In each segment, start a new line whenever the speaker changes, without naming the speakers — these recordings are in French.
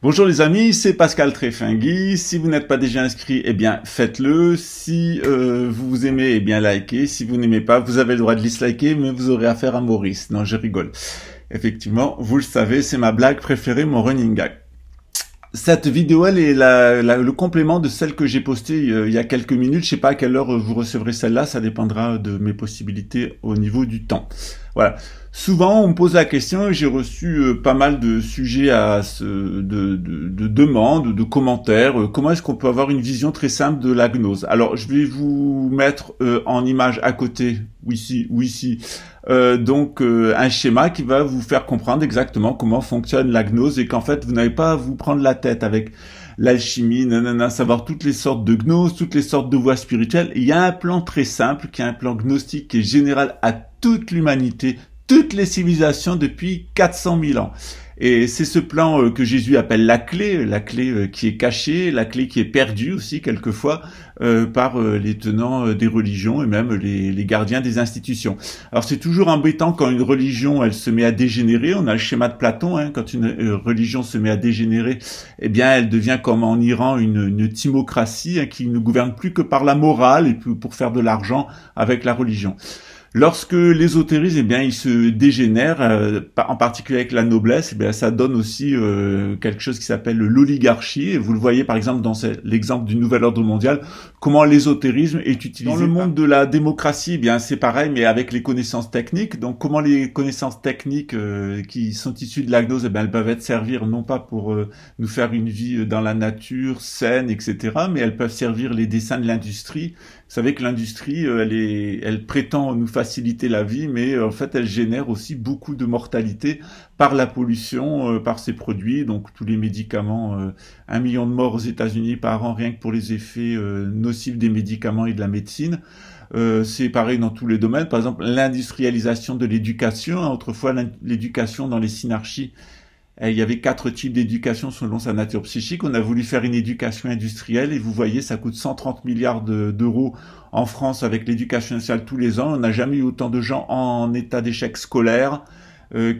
Bonjour les amis, c'est Pascal Tréfingui. Si vous n'êtes pas déjà inscrit, eh bien faites-le. Si vous aimez, eh bien likez. Si vous n'aimez pas, vous avez le droit de disliker, mais vous aurez affaire à Maurice. Non, je rigole. Effectivement, vous le savez, c'est ma blague préférée, mon running gag. Cette vidéo, elle est le complément de celle que j'ai postée il y a quelques minutes. Je sais pas à quelle heure vous recevrez celle-là, ça dépendra de mes possibilités au niveau du temps. Voilà. Souvent, on me pose la question, et j'ai reçu pas mal de sujets de demandes, de commentaires. Comment est-ce qu'on peut avoir une vision très simple de la gnose? Alors, je vais vous mettre en image à côté, ou ici, un schéma qui va vous faire comprendre exactement comment fonctionne la gnose et qu'en fait, vous n'avez pas à vous prendre la tête avec l'alchimie, nanana, savoir toutes les sortes de gnoses, toutes les sortes de voies spirituelles. Il y a un plan très simple, qui est un plan gnostique qui est général à toute l'humanité, toutes les civilisations depuis 400 000 ans. Et c'est ce plan que Jésus appelle la clé qui est cachée, la clé qui est perdue aussi quelquefois par les tenants des religions et même les gardiens des institutions. Alors c'est toujours embêtant quand une religion elle se met à dégénérer. On a le schéma de Platon, hein, quand une religion se met à dégénérer, eh bien elle devient comme en Iran une timocratie, hein, qui ne gouverne plus que par la morale et pour faire de l'argent avec la religion. Lorsque l'ésotérisme, eh bien, il se dégénère, en particulier avec la noblesse, eh bien, ça donne aussi quelque chose qui s'appelle l'oligarchie. Et vous le voyez par exemple dans l'exemple du nouvel ordre mondial, comment l'ésotérisme est utilisé. Dans le monde de la démocratie, eh bien, c'est pareil, mais avec les connaissances techniques. Donc, comment les connaissances techniques qui sont issues de la gnose, eh bien, elles peuvent être servir non pas pour nous faire une vie dans la nature saine, etc., mais elles peuvent servir les desseins de l'industrie. Vous savez que l'industrie, elle prétend nous faciliter la vie, mais en fait, elle génère aussi beaucoup de mortalité par la pollution, par ses produits. Donc, tous les médicaments, 1 million de morts aux États-Unis par an, rien que pour les effets nocifs des médicaments et de la médecine. C'est pareil dans tous les domaines. Par exemple, l'industrialisation de l'éducation. Autrefois, l'éducation dans les synarchies, il y avait 4 types d'éducation selon sa nature psychique. On a voulu faire une éducation industrielle et vous voyez, ça coûte 130 milliards d'euros en France avec l'éducation nationale tous les ans. On n'a jamais eu autant de gens en état d'échec scolaire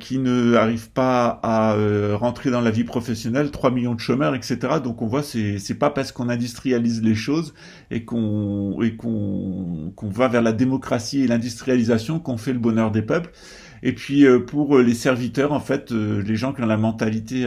qui ne arrivent pas à rentrer dans la vie professionnelle, 3 millions de chômeurs, etc. Donc on voit, c'est pas parce qu'on industrialise les choses et qu'on va vers la démocratie et l'industrialisation qu'on fait le bonheur des peuples. Et puis pour les serviteurs, en fait, les gens qui ont la mentalité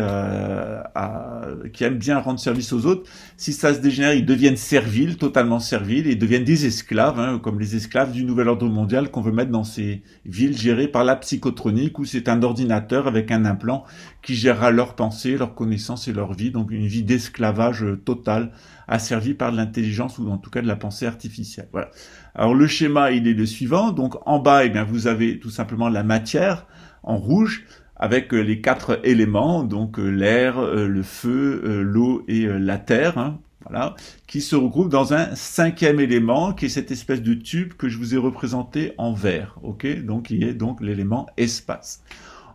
qui aiment bien rendre service aux autres, si ça se dégénère, ils deviennent serviles, totalement serviles, et ils deviennent des esclaves, hein, comme les esclaves du nouvel ordre mondial qu'on veut mettre dans ces villes gérées par la psychotronique, où c'est un ordinateur avec un implant qui gérera leurs pensées, leurs connaissances et leur vie, donc une vie d'esclavage total, asservie par de l'intelligence ou en tout cas de la pensée artificielle. Voilà. Alors le schéma, il est le suivant. Donc en bas, eh bien, vous avez tout simplement la matière en rouge avec les 4 éléments, donc l'air, le feu, l'eau et la terre, hein, voilà, qui se regroupent dans un 5e élément, qui est cette espèce de tube que je vous ai représenté en vert, ok, donc qui est donc l'élément espace.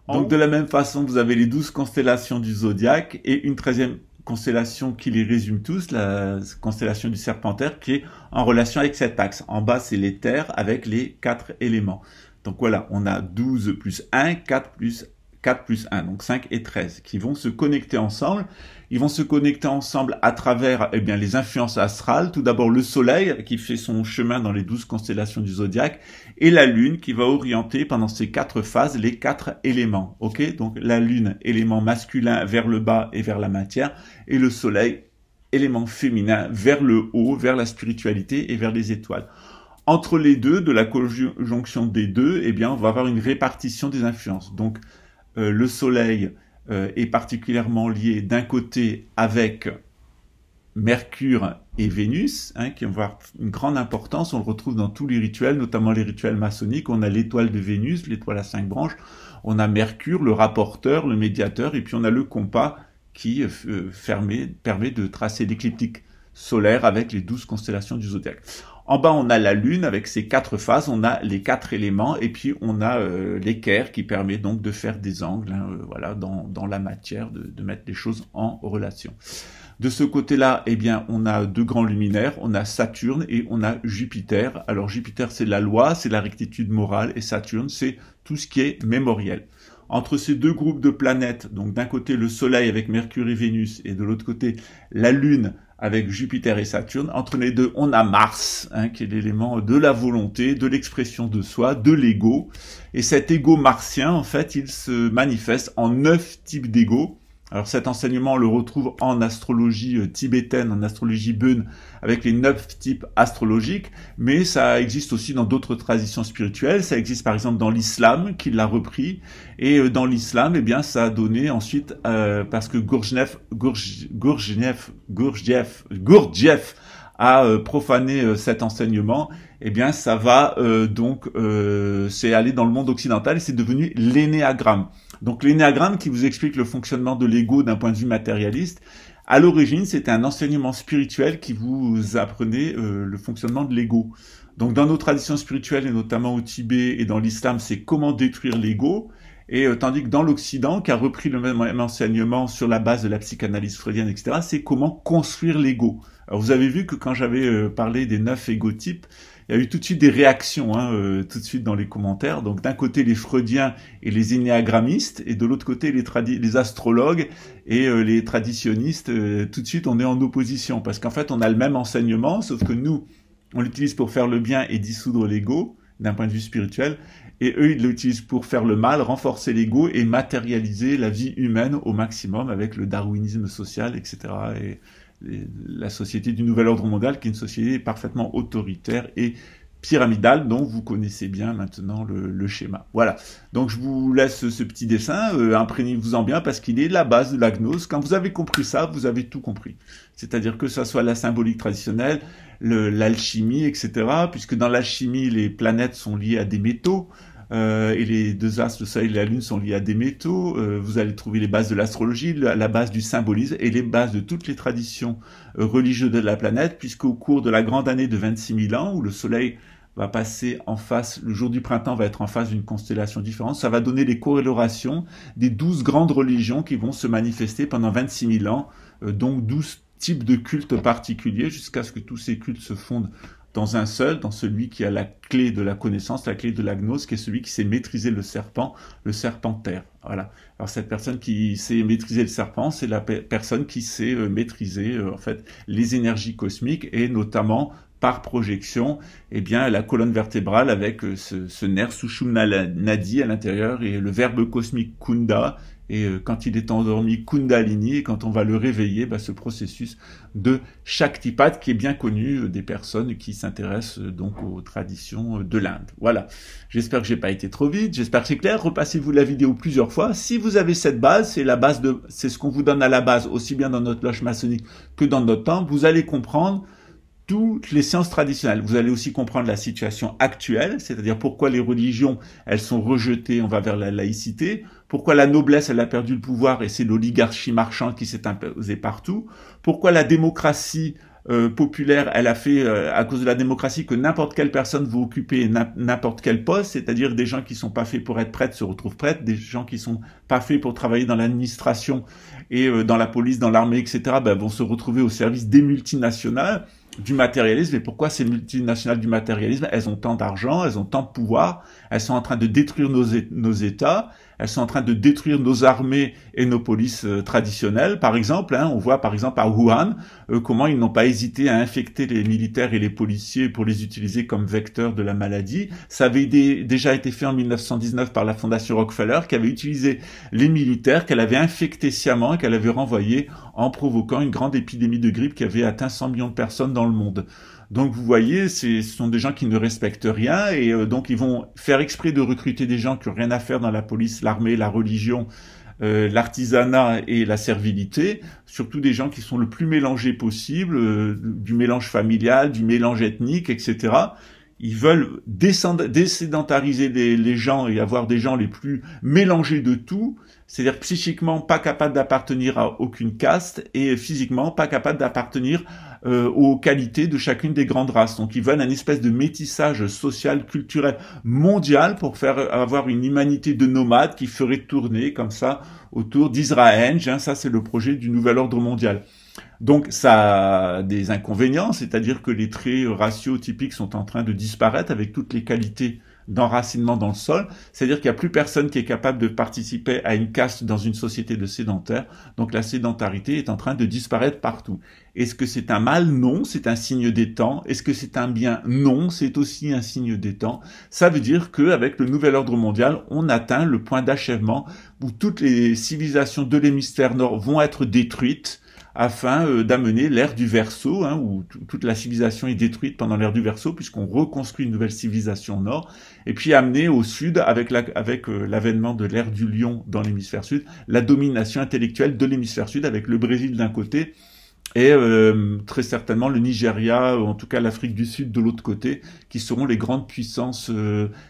Donc de la même façon, vous avez les 12 constellations du zodiaque et une 13e constellation qui les résume tous, la constellation du Serpentaire, qui est en relation avec cet axe. En bas, c'est les terres avec les 4 éléments. Donc voilà, on a 12 plus 1, 4 plus 1, donc 5 et 13, qui vont se connecter ensemble. Ils vont se connecter ensemble à travers les influences astrales. Tout d'abord le Soleil, qui fait son chemin dans les 12 constellations du zodiaque, et la Lune, qui va orienter pendant ces 4 phases les 4 éléments. Ok, donc la Lune, élément masculin vers le bas et vers la matière, et le Soleil, élément féminin vers le haut, vers la spiritualité et vers les étoiles. Entre les deux, de la conjonction des deux, eh bien, on va avoir une répartition des influences. Donc, le Soleil est particulièrement lié d'un côté avec Mercure et Vénus, hein, qui vont avoir une grande importance. On le retrouve dans tous les rituels, notamment les rituels maçonniques. On a l'étoile de Vénus, l'étoile à 5 branches. On a Mercure, le rapporteur, le médiateur, et puis on a le compas qui permet de tracer l'écliptique solaire avec les 12 constellations du zodiaque. En bas, on a la Lune avec ses 4 phases, on a les 4 éléments, et puis on a l'équerre qui permet donc de faire des angles, hein, voilà, dans la matière, de mettre les choses en relation. De ce côté-là, eh bien, on a 2 grands luminaires, on a Saturne et on a Jupiter. Alors Jupiter, c'est la loi, c'est la rectitude morale, et Saturne, c'est tout ce qui est mémoriel. entre ces deux groupes de planètes, donc d'un côté le Soleil avec Mercure et Vénus, et de l'autre côté la Lune avec Jupiter et Saturne, entre les deux, on a Mars, hein, qui est l'élément de la volonté, de l'expression de soi, de l'ego. Et cet ego martien, en fait, il se manifeste en 9 types d'ego. Alors cet enseignement, on le retrouve en astrologie tibétaine, en astrologie Bön, avec les 9 types astrologiques, mais ça existe aussi dans d'autres traditions spirituelles. Ça existe par exemple dans l'islam, qui l'a repris, et dans l'islam, eh bien, ça a donné ensuite, parce que Gurdjieff a profané cet enseignement, eh bien, ça va c'est aller dans le monde occidental et c'est devenu l'énéagramme. Donc l'énéagramme qui vous explique le fonctionnement de l'ego d'un point de vue matérialiste, à l'origine, c'était un enseignement spirituel qui vous apprenait le fonctionnement de l'ego. Donc dans nos traditions spirituelles, et notamment au Tibet et dans l'islam, c'est comment détruire l'ego. Et tandis que dans l'Occident, qui a repris le même enseignement sur la base de la psychanalyse freudienne, etc., c'est comment construire l'ego. Alors vous avez vu que quand j'avais parlé des 9 égotypes, il y a eu tout de suite des réactions, tout de suite dans les commentaires. Donc d'un côté les freudiens et les énéagrammistes, et de l'autre côté les astrologues et les traditionnistes. Tout de suite on est en opposition, parce qu'en fait on a le même enseignement, sauf que nous, on l'utilise pour faire le bien et dissoudre l'ego, d'un point de vue spirituel, et eux, ils l'utilisent pour faire le mal, renforcer l'ego et matérialiser la vie humaine au maximum avec le darwinisme social, etc., et la société du nouvel ordre mondial, qui est une société parfaitement autoritaire et pyramidale, dont vous connaissez bien maintenant le schéma. Voilà, donc je vous laisse ce petit dessin, imprégnez-vous-en bien, parce qu'il est la base de la gnose. Quand vous avez compris ça, vous avez tout compris. C'est-à-dire que ça soit la symbolique traditionnelle, l'alchimie, etc., puisque dans l'alchimie, les planètes sont liées à des métaux, et les deux astres, le Soleil et la Lune, sont liés à des métaux. Vous allez trouver les bases de l'astrologie, la base du symbolisme et les bases de toutes les traditions religieuses de la planète, puisqu'au cours de la grande année de 26 000 ans, où le Soleil va passer en face, le jour du printemps va être en face d'une constellation différente, ça va donner les corrélations des 12 grandes religions qui vont se manifester pendant 26 000 ans, donc 12 types de cultes particuliers, jusqu'à ce que tous ces cultes se fondent dans un seul, dans celui qui a la clé de la connaissance, la clé de la gnose, qui est celui qui sait maîtriser le serpentaire. Voilà. Alors cette personne qui sait maîtriser le serpent, c'est la personne qui sait maîtriser en fait les énergies cosmiques, et notamment par projection, eh bien la colonne vertébrale avec ce nerf Sushumna Nadi à l'intérieur, et le verbe cosmique Kunda, et quand il est endormi, Kundalini, et quand on va le réveiller, ce processus de Shaktipat, qui est bien connu des personnes qui s'intéressent donc aux traditions de l'Inde. Voilà, j'espère que j'ai pas été trop vite, j'espère que c'est clair. Repassez-vous la vidéo plusieurs fois. Si vous avez cette base, c'est ce qu'on vous donne à la base, aussi bien dans notre loge maçonnique que dans notre temple, vous allez comprendre toutes les sciences traditionnelles. Vous allez aussi comprendre la situation actuelle, c'est-à-dire pourquoi les religions, elles sont rejetées, on va vers la laïcité, pourquoi la noblesse, elle a perdu le pouvoir et c'est l'oligarchie marchande qui s'est imposée partout, pourquoi la démocratie populaire, elle a fait, à cause de la démocratie, que n'importe quelle personne veut occuper n'importe quel poste, c'est-à-dire des gens qui sont pas faits pour être prêtres se retrouvent prêtres, des gens qui sont pas faits pour travailler dans l'administration et dans la police, dans l'armée, etc., vont se retrouver au service des multinationales, du matérialisme. Et pourquoi ces multinationales du matérialisme, elles ont tant d'argent, elles ont tant de pouvoir, elles sont en train de détruire nos États, elles sont en train de détruire nos armées et nos polices traditionnelles. Par exemple, on voit par exemple à Wuhan comment ils n'ont pas hésité à infecter les militaires et les policiers pour les utiliser comme vecteurs de la maladie. Ça avait déjà été fait en 1919 par la Fondation Rockefeller, qui avait utilisé les militaires, qu'elle avait infectés sciemment et qu'elle avait renvoyés en provoquant une grande épidémie de grippe qui avait atteint 100 millions de personnes dans le monde. Donc vous voyez, ce sont des gens qui ne respectent rien, et donc ils vont faire exprès de recruter des gens qui n'ont rien à faire dans la police, l'armée, la religion, l'artisanat et la servilité, surtout des gens qui sont le plus mélangés possible, du mélange familial, du mélange ethnique, etc. Ils veulent désédentariser les gens et avoir des gens les plus mélangés de tout, c'est-à-dire psychiquement pas capables d'appartenir à aucune caste et physiquement pas capables d'appartenir aux qualités de chacune des grandes races. Donc ils veulent un espèce de métissage social, culturel, mondial pour faire avoir une humanité de nomades qui ferait tourner comme ça autour d'Israël. Ça c'est le projet du nouvel ordre mondial. Donc ça a des inconvénients, c'est-à-dire que les traits raciaux typiques sont en train de disparaître avec toutes les qualités d'enracinement dans le sol, c'est-à-dire qu'il n'y a plus personne qui est capable de participer à une caste dans une société de sédentaires, donc la sédentarité est en train de disparaître partout. Est-ce que c'est un mal? Non, c'est un signe des temps. Est-ce que c'est un bien? Non, c'est aussi un signe des temps. Ça veut dire qu'avec le nouvel ordre mondial, on atteint le point d'achèvement où toutes les civilisations de l'hémisphère nord vont être détruites afin d'amener l'ère du Verseau, où toute la civilisation est détruite pendant l'ère du Verseau, puisqu'on reconstruit une nouvelle civilisation nord, et puis amener au sud, avec l'avènement de l'ère du Lion dans l'hémisphère sud, la domination intellectuelle de l'hémisphère sud, avec le Brésil d'un côté, et très certainement le Nigeria, ou en tout cas l'Afrique du Sud de l'autre côté, qui seront les grandes puissances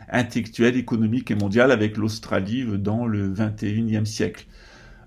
intellectuelles, économiques et mondiales, avec l'Australie dans le 21e siècle.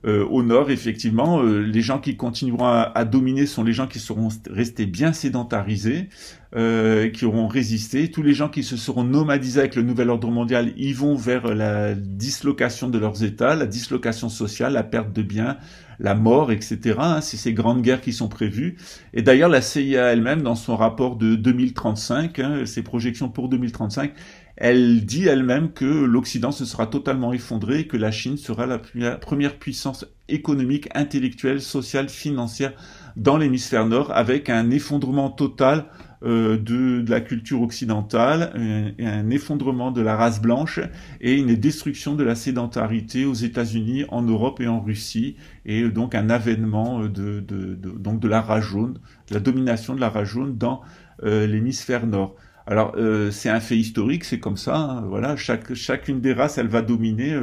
Au nord, effectivement, les gens qui continueront à dominer sont les gens qui seront restés bien sédentarisés, qui auront résisté. Tous les gens qui se seront nomadisés avec le nouvel ordre mondial, ils vont vers la dislocation de leurs États, la dislocation sociale, la perte de biens, la mort, etc. C'est ces grandes guerres qui sont prévues. Et d'ailleurs, la CIA elle-même, dans son rapport de 2035, ses projections pour 2035, elle dit elle-même que l'Occident se sera totalement effondré et que la Chine sera la première puissance économique, intellectuelle, sociale, financière dans l'hémisphère nord, avec un effondrement total de la culture occidentale, et un effondrement de la race blanche et une destruction de la sédentarité aux États-Unis, en Europe et en Russie, et donc un avènement donc de la race jaune, de la domination de la race jaune dans l'hémisphère nord. Alors c'est un fait historique, c'est comme ça. Voilà, chacune des races, elle va dominer.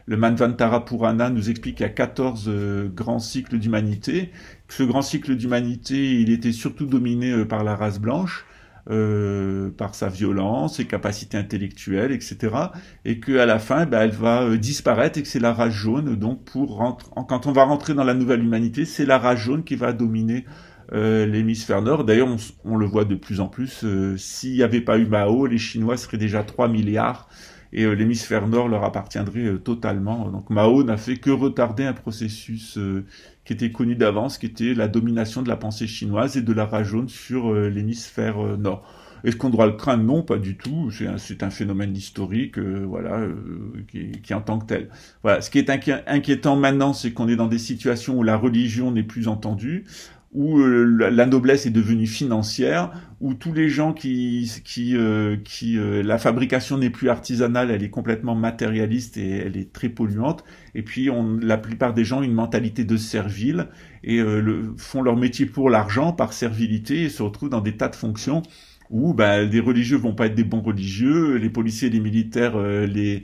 Le Manvantara Purana nous explique qu'il y a 14 grands cycles d'humanité. Ce grand cycle d'humanité, il était surtout dominé par la race blanche, par sa violence, ses capacités intellectuelles, etc. Et qu'à la fin, elle va disparaître et que c'est la race jaune. Donc quand on va rentrer dans la nouvelle humanité, c'est la race jaune qui va dominer l'hémisphère nord. D'ailleurs, on le voit de plus en plus. S'il n'y avait pas eu Mao, les Chinois seraient déjà 3 milliards et l'hémisphère nord leur appartiendrait totalement. Donc Mao n'a fait que retarder un processus qui était connu d'avance, qui était la domination de la pensée chinoise et de la race jaune sur l'hémisphère nord. Est-ce qu'on doit le craindre? Non, pas du tout. C'est un phénomène historique, qui est en tant que tel. Voilà. Ce qui est inquiétant maintenant, c'est qu'on est dans des situations où la religion n'est plus entendue, où la noblesse est devenue financière, où tous les gens la fabrication n'est plus artisanale, elle est complètement matérialiste et elle est très polluante. Et puis la plupart des gens ont une mentalité de servile et font leur métier pour l'argent par servilité et se retrouvent dans des tas de fonctions où les religieux vont pas être des bons religieux, les policiers, les militaires, les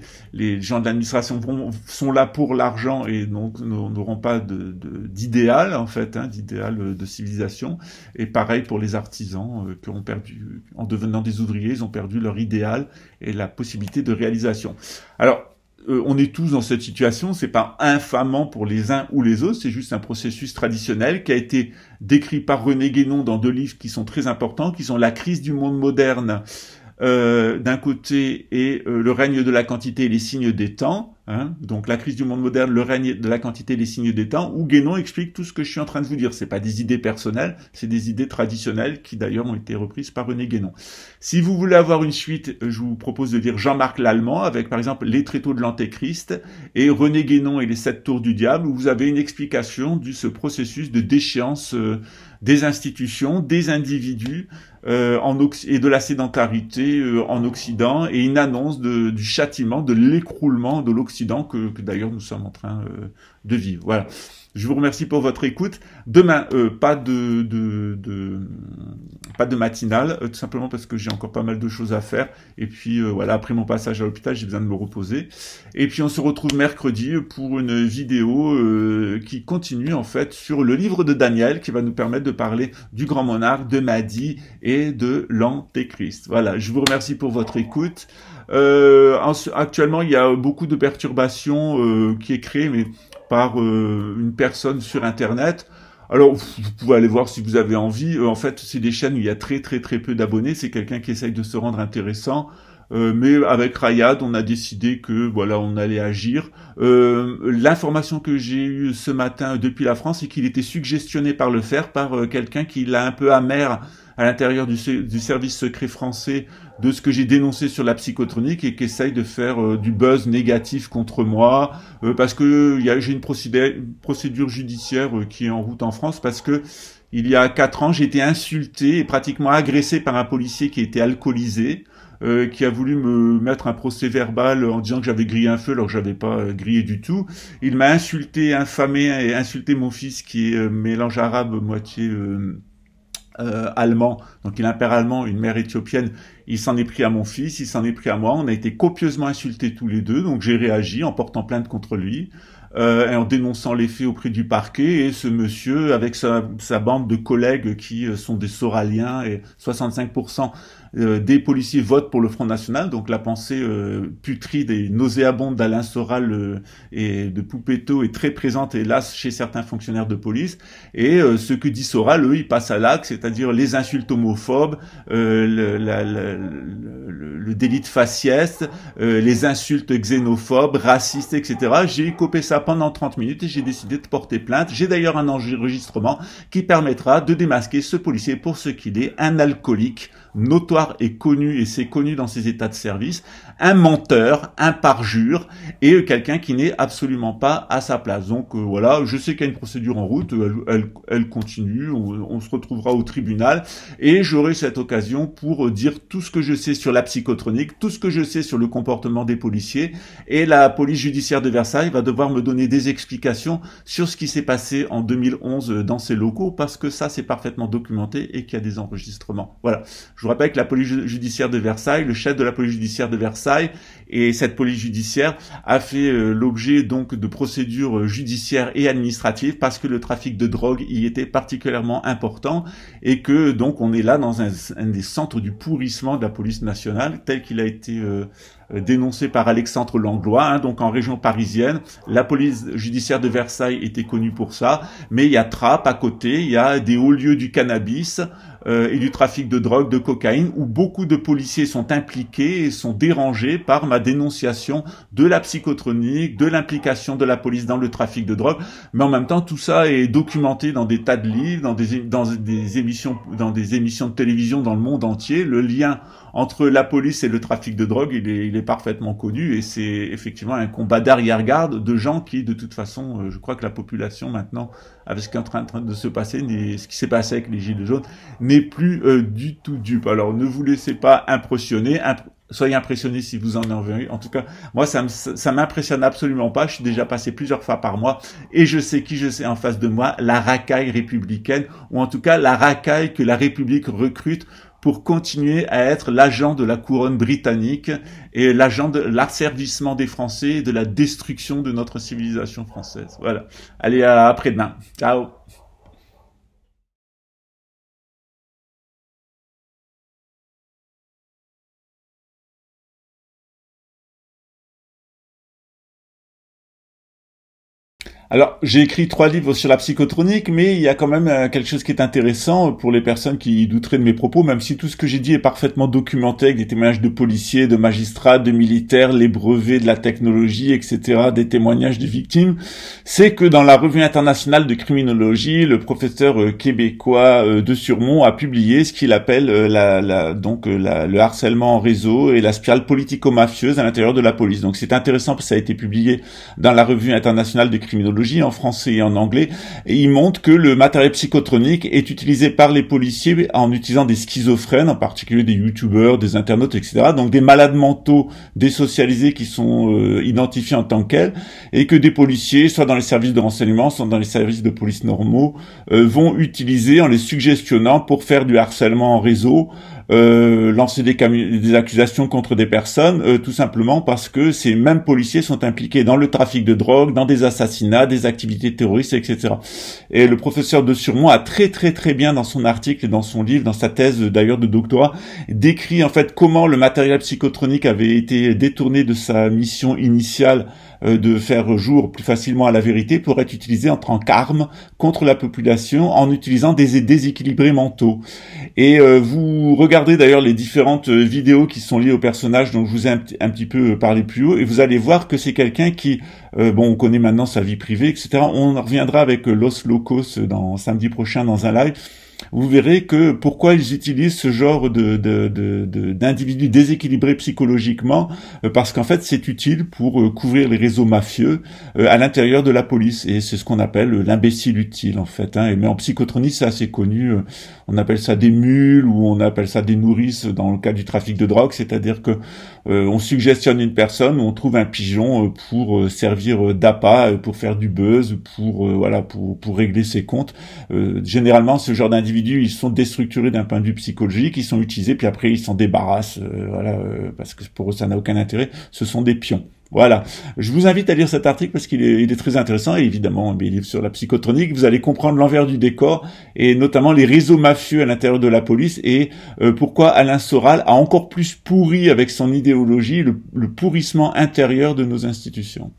gens de l'administration sont là pour l'argent et donc n'auront pas d'idéal en fait, d'idéal de civilisation. Et pareil pour les artisans qui ont perdu, en devenant des ouvriers, ils ont perdu leur idéal et la possibilité de réalisation. Alors on est tous dans cette situation, c'est pas infamant pour les uns ou les autres, c'est juste un processus traditionnel qui a été décrit par René Guénon dans 2 livres qui sont très importants, qui sont La crise du monde moderne d'un côté et le règne de la quantité et les signes des temps, donc la crise du monde moderne, le règne de la quantité et les signes des temps, où Guénon explique tout ce que je suis en train de vous dire. C'est pas des idées personnelles, c'est des idées traditionnelles qui d'ailleurs ont été reprises par René Guénon. Si vous voulez avoir une suite, je vous propose de lire Jean-Marc Lallemand avec par exemple Les Tréteaux de l'Antéchrist et René Guénon et les 7 tours du diable, où vous avez une explication de ce processus de déchéance des institutions, des individus et de la sédentarité en Occident, et une annonce du châtiment, de l'écroulement de l'Occident que d'ailleurs nous sommes en train de vivre. Voilà. Je vous remercie pour votre écoute. Demain, pas de matinale, tout simplement parce que j'ai encore pas mal de choses à faire. Et puis voilà, après mon passage à l'hôpital, j'ai besoin de me reposer. Et puis on se retrouve mercredi pour une vidéo qui continue en fait sur le livre de Daniel, qui va nous permettre de parler du grand monarque, de Mahdi et de l'Antéchrist. Voilà, je vous remercie pour votre écoute. Actuellement, il y a beaucoup de perturbations qui est créée, mais par une personne sur Internet. Alors, vous pouvez aller voir si vous avez envie. En fait, c'est des chaînes où il y a très peu d'abonnés. C'est quelqu'un qui essaye de se rendre intéressant. Mais avec Rayad, on a décidé que voilà, on allait agir. L'information que j'ai eue ce matin depuis la France, c'est qu'il était suggestionné par le faire par quelqu'un qui l'a un peu amer à l'intérieur du service secret français de ce que j'ai dénoncé sur la psychotronique et qui essaye de faire du buzz négatif contre moi parce que j'ai une procédure judiciaire qui est en route en France parce que il y a 4 ans, j'ai été insulté et pratiquement agressé par un policier qui était alcoolisé. Qui a voulu me mettre un procès verbal en disant que j'avais grillé un feu alors que j'avais pas grillé du tout. Il m'a insulté, infamé et insulté mon fils qui est mélange arabe moitié allemand, donc il a un père allemand, une mère éthiopienne. Il s'en est pris à mon fils, il s'en est pris à moi. On a été copieusement insultés tous les deux, donc j'ai réagi en portant plainte contre lui. Et en dénonçant les faits auprès du parquet, et ce monsieur, avec sa bande de collègues qui sont des Soraliens, et 65% des policiers votent pour le Front National, donc la pensée putride et nauséabonde d'Alain Soral et de Poupetto est très présente, hélas, chez certains fonctionnaires de police, et ce que dit Soral, eux, ils passent à l'acte, c'est-à-dire les insultes homophobes, le délit de faciès, les insultes xénophobes, racistes, etc. J'ai copé ça pendant 30 minutes et j'ai décidé de porter plainte. J'ai d'ailleurs un enregistrement qui permettra de démasquer ce policier pour ce qu'il est, un alcoolique notoire et connu, et c'est connu dans ses états de service, un menteur, un parjure, et quelqu'un qui n'est absolument pas à sa place. Donc voilà, je sais qu'il y a une procédure en route, elle continue, on se retrouvera au tribunal, et j'aurai cette occasion pour dire tout ce que je sais sur la psychotronique, tout ce que je sais sur le comportement des policiers, et la police judiciaire de Versailles va devoir me donner des explications sur ce qui s'est passé en 2011 dans ces locaux, parce que ça c'est parfaitement documenté et qu'il y a des enregistrements. Voilà. Je vous rappelle que la police judiciaire de Versailles, le chef de la police judiciaire de Versailles, et cette police judiciaire a fait l'objet donc de procédures judiciaires et administratives parce que le trafic de drogue y était particulièrement important et que donc on est là dans un des centres du pourrissement de la police nationale tel qu'il a été dénoncé par Alexandre Langlois, hein, donc en région parisienne. La police judiciaire de Versailles était connue pour ça, mais il y a Trappes à côté, il y a des hauts lieux du cannabis et du trafic de drogue, de cocaïne, où beaucoup de policiers sont impliqués et sont dérangés par ma dénonciation de la psychotronique, de l'implication de la police dans le trafic de drogue. Mais en même temps, tout ça est documenté dans des tas de livres, dans des émissions de télévision dans le monde entier. Le lien entre la police et le trafic de drogue, il est parfaitement connu, et c'est effectivement un combat d'arrière-garde de gens qui, de toute façon, je crois que la population maintenant, avec ce qui est en train de se passer, ce qui s'est passé avec les Gilets jaunes, n'est plus du tout dupe. Alors ne vous laissez pas impressionner, soyez impressionnés si vous en avez. En tout cas, moi ça m'impressionne absolument pas. Je suis déjà passé plusieurs fois par mois et je sais qui je sais en face de moi, la racaille républicaine, ou en tout cas la racaille que la République recrute pour continuer à être l'agent de la couronne britannique et l'agent de l'asservissement des Français et de la destruction de notre civilisation française. Voilà. Allez, à après-demain. Ciao. Alors, j'ai écrit 3 livres sur la psychotronique, mais il y a quand même quelque chose qui est intéressant pour les personnes qui douteraient de mes propos, même si tout ce que j'ai dit est parfaitement documenté avec des témoignages de policiers, de magistrats, de militaires, les brevets de la technologie, etc., des témoignages de victimes. C'est que dans la revue internationale de criminologie, le professeur québécois de Surmont a publié ce qu'il appelle le harcèlement en réseau et la spirale politico-mafieuse à l'intérieur de la police. Donc c'est intéressant parce que ça a été publié dans la revue internationale de criminologie en français et en anglais, et il montre que le matériel psychotronique est utilisé par les policiers en utilisant des schizophrènes, en particulier des youtubeurs, des internautes, etc., donc des malades mentaux désocialisés qui sont identifiés en tant que tels, et que des policiers, soit dans les services de renseignement, soit dans les services de police normaux, vont utiliser en les suggestionnant pour faire du harcèlement en réseau, lancer des accusations contre des personnes, tout simplement parce que ces mêmes policiers sont impliqués dans le trafic de drogue, dans des assassinats, des activités terroristes, etc. Et le professeur de Surmont a très bien dans son article et dans son livre, dans sa thèse d'ailleurs de doctorat, décrit en fait comment le matériel psychotronique avait été détourné de sa mission initiale de faire jour plus facilement à la vérité pourrait être utilisé en tant qu'arme contre la population en utilisant des déséquilibrés mentaux. Et vous regardez d'ailleurs les différentes vidéos qui sont liées au personnage dont je vous ai un petit peu parlé plus haut, et vous allez voir que c'est quelqu'un qui, bon, on connaît maintenant sa vie privée, etc. On reviendra avec Los Locos samedi prochain dans un live. Vous verrez que pourquoi ils utilisent ce genre d'individus déséquilibrés psychologiquement, parce qu'en fait c'est utile pour couvrir les réseaux mafieux à l'intérieur de la police, et c'est ce qu'on appelle l'imbécile utile en fait. Mais en psychotronie c'est assez connu, on appelle ça des mules ou on appelle ça des nourrices dans le cas du trafic de drogue, c'est-à-dire que on suggestionne une personne, on trouve un pigeon pour servir d'appât, pour faire du buzz, pour régler ses comptes. Généralement ce genre d'individus ils sont déstructurés d'un point de vue psychologique, ils sont utilisés, puis après ils s'en débarrassent, parce que pour eux ça n'a aucun intérêt, ce sont des pions. Voilà, je vous invite à lire cet article parce qu'il est très intéressant, et évidemment il est sur la psychotronique, vous allez comprendre l'envers du décor, et notamment les réseaux mafieux à l'intérieur de la police, et pourquoi Alain Soral a encore plus pourri avec son idéologie le pourrissement intérieur de nos institutions.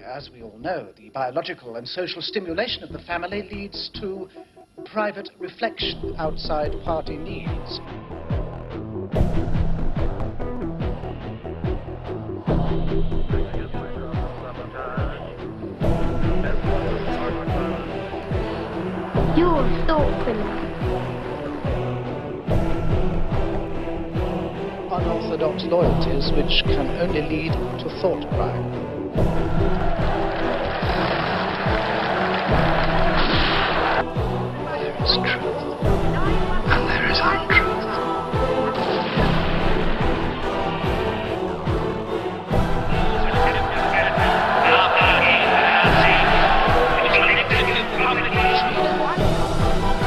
As we all know, the biological and social stimulation of the family leads to private reflection outside party needs.
You're a thought criminal.
Unorthodox loyalties which can only lead to thought crime. There is truth, and there is untruth.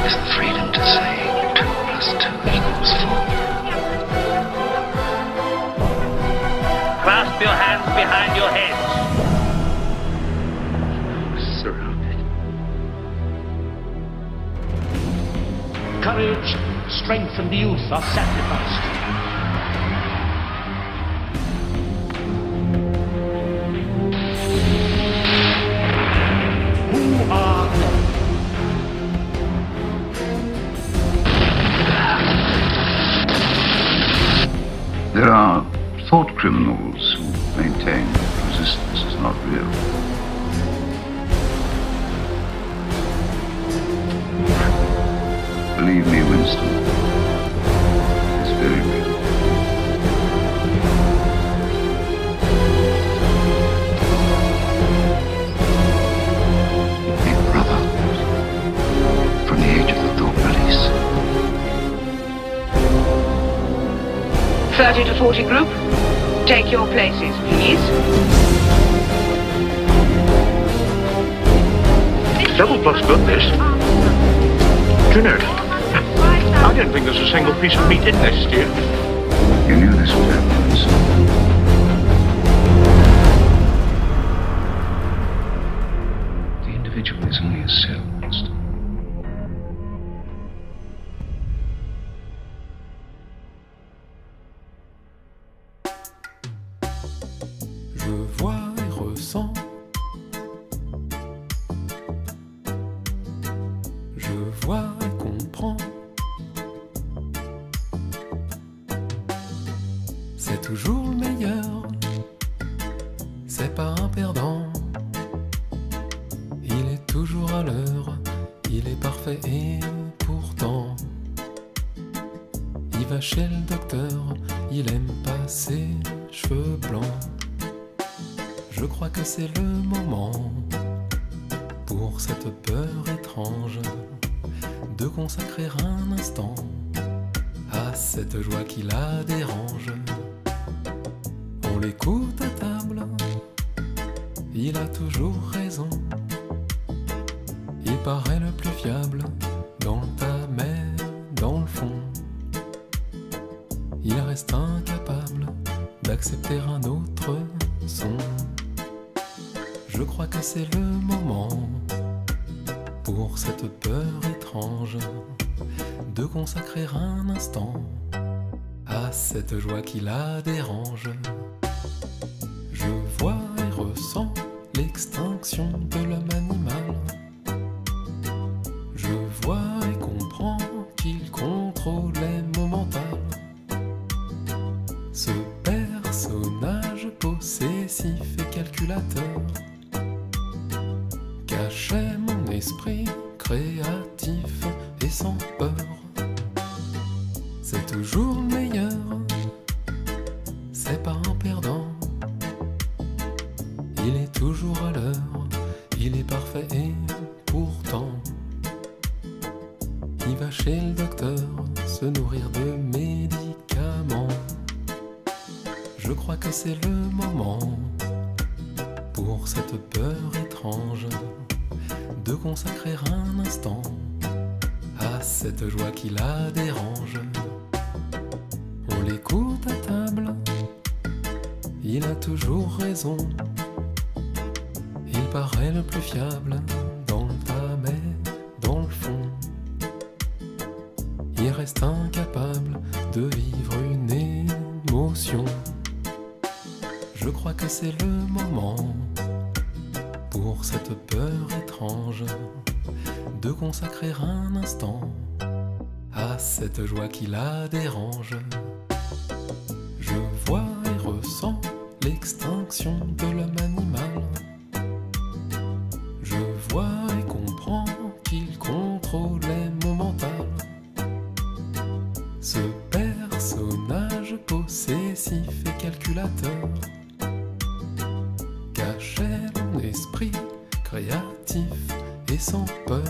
Is the freedom to say 2 plus 2 equals 4.
Clasp your hands behind your heads.
Surrounded.
Courage, strength, and youth are sacrificed. Who are you?
There are thought criminals who maintain that resistance is not real. Believe me, Winston, it's very real.
Big brother from the age of the thought police.
30 to 40 group, take your places, please.
Double plus good, this. Junard, I didn't think there's a single piece of meat in this stew.
You knew this would happen, Winston.
The individual is
silenced.
Je vois et ressens. Je vois et comprends. C'est toujours le meilleur. C'est pas un perdant. Il est toujours à l'heure. Il est parfait et pourtant il va chez le docteur. Il aime pas ses cheveux blancs. Je crois que c'est le moment pour cette peur étrange de consacrer un instant à cette joie qui la dérange. On l'écoute à table, il a toujours raison. Il paraît le plus fiable dans ta main, dans le fond. Il reste incapable d'accepter un autre son. Je crois que c'est le moment pour cette peur étrange de consacrer un instant à cette joie qui la dérange. Je vois et ressens l'extinction de l'homme animal. Je vois et comprends qu'il contrôle les mots mentaux. Ce personnage possessif et calculateur cachait mon esprit créatif et sans peur. C'est toujours le meilleur, c'est pas un perdant. Il est toujours à l'heure, il est parfait et pourtant il va chez le docteur se nourrir de médicaments. Je crois que c'est le moment pour cette peur étrange de consacrer un instant à cette joie qui la dérange. On l'écoute à table, il a toujours raison. Il paraît le plus fiable dans ta main, dans le fond. Il reste incapable de vivre une émotion. Je crois que c'est le moment pour cette peur étrange de consacrer un instant à cette joie qui la dérange. Je vois et ressens l'extinction de l'homme animal. Je vois et comprends qu'il contrôle les mots mentaux. Ce personnage possessif et calculateur cachait mon esprit créatif et sans peur.